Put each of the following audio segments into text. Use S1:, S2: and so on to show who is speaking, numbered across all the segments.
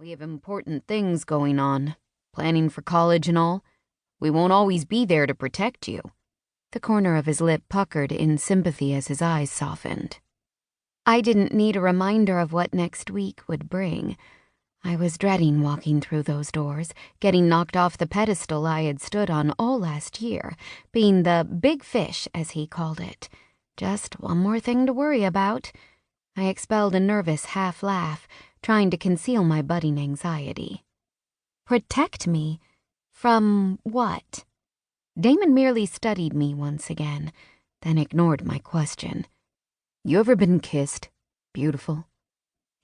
S1: We have important things going on, planning for college and all. We won't always be there to protect you." The corner of his lip puckered in sympathy as his eyes softened. I didn't need a reminder of what next week would bring. I was dreading walking through those doors, getting knocked off the pedestal I had stood on all last year, being the big fish, as he called it. Just one more thing to worry about. I expelled a nervous half-laugh, trying to conceal my budding anxiety. Protect me? From what? Damon merely studied me once again, then ignored my question.
S2: "You ever been kissed? Beautiful?"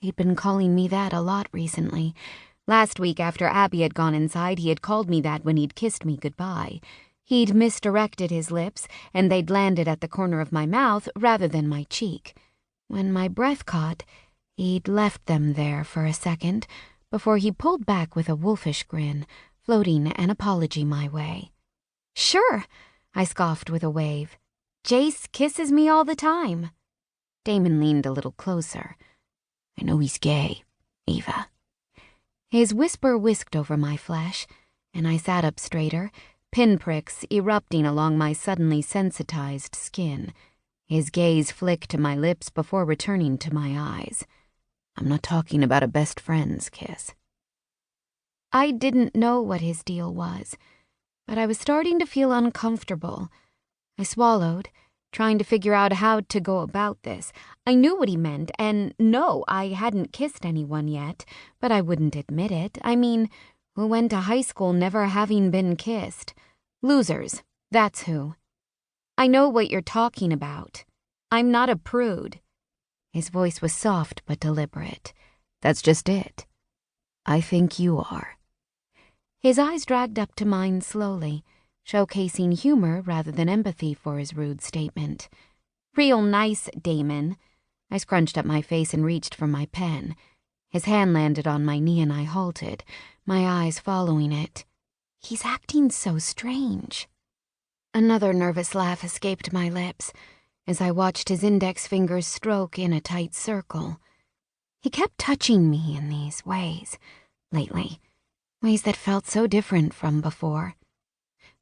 S1: He'd been calling me that a lot recently. Last week, after Abby had gone inside, he had called me that when he'd kissed me goodbye. He'd misdirected his lips, and they'd landed at the corner of my mouth rather than my cheek. When my breath caught, he'd left them there for a second before he pulled back with a wolfish grin, floating an apology my way. "Sure," I scoffed with a wave. "Jace kisses me all the time." Damon leaned a little closer.
S2: "I know he's gay, Eva."
S1: His whisper whisked over my flesh, and I sat up straighter, pinpricks erupting along my suddenly sensitized skin. His gaze flicked to my lips before returning to my eyes.
S2: "I'm not talking about a best friend's kiss."
S1: I didn't know what his deal was, but I was starting to feel uncomfortable. I swallowed, trying to figure out how to go about this. I knew what he meant, and no, I hadn't kissed anyone yet, but I wouldn't admit it. I mean, who went to high school never having been kissed? Losers, that's who. "I know what you're talking about. I'm not a prude." His voice was soft but deliberate.
S2: "That's just it. I think you are."
S1: His eyes dragged up to mine slowly, showcasing humor rather than empathy for his rude statement. "Real nice, Damon." I scrunched up my face and reached for my pen. His hand landed on my knee and I halted, my eyes following it. He's acting so strange. Another nervous laugh escaped my lips as I watched his index fingers stroke in a tight circle. He kept touching me in these ways, lately, ways that felt so different from before.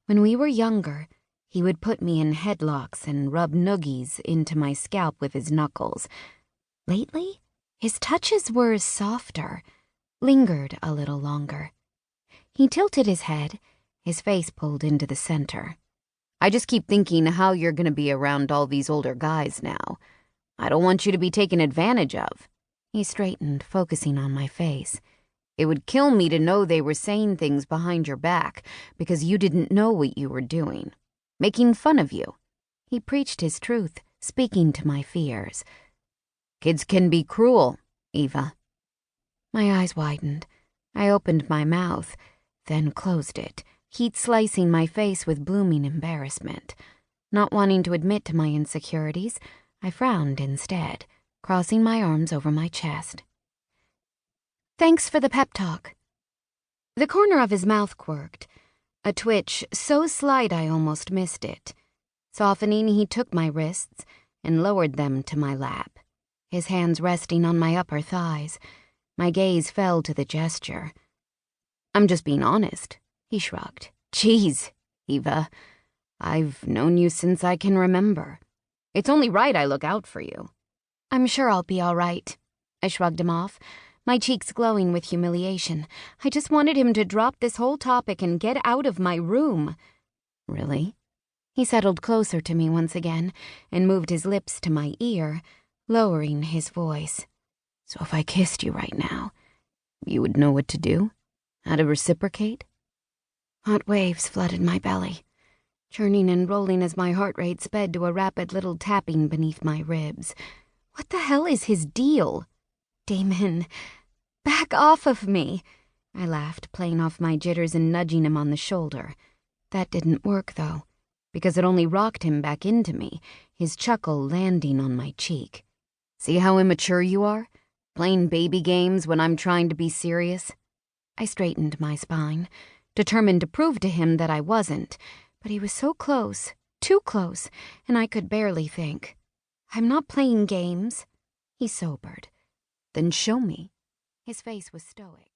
S1: When we were younger, he would put me in headlocks and rub noogies into my scalp with his knuckles. Lately, his touches were softer, lingered a little longer. He tilted his head, his face pulled into the center.
S2: "I just keep thinking how you're going to be around all these older guys now. I don't want you to be taken advantage of."
S1: He straightened, focusing on my face.
S2: "It would kill me to know they were saying things behind your back because you didn't know what you were doing. Making fun of you."
S1: He preached his truth, speaking to my fears.
S2: "Kids can be cruel, Eva."
S1: My eyes widened. I opened my mouth, then closed it, heat slicing my face with blooming embarrassment. Not wanting to admit to my insecurities, I frowned instead, crossing my arms over my chest. "Thanks for the pep talk." The corner of his mouth quirked, a twitch so slight I almost missed it. Softening, he took my wrists and lowered them to my lap, his hands resting on my upper thighs. My gaze fell to the gesture.
S2: "I'm just being honest,"
S1: he shrugged.
S2: "Geez, Eva, I've known you since I can remember. It's only right I look out for you."
S1: "I'm sure I'll be all right." I shrugged him off, my cheeks glowing with humiliation. I just wanted him to drop this whole topic and get out of my room.
S2: "Really?"
S1: He settled closer to me once again and moved his lips to my ear, lowering his voice.
S2: "So if I kissed you right now, you would know what to do? How to reciprocate?"
S1: Hot waves flooded my belly, churning and rolling as my heart rate sped to a rapid little tapping beneath my ribs. What the hell is his deal? "Damon, back off of me." I laughed, playing off my jitters and nudging him on the shoulder. That didn't work, though, because it only rocked him back into me, his chuckle landing on my cheek.
S2: "See how immature you are? Playing baby games when I'm trying to be serious?"
S1: I straightened my spine, determined to prove to him that I wasn't, but he was so close, too close, and I could barely think. "I'm not playing games." He sobered.
S2: "Then show me."
S1: His face was stoic.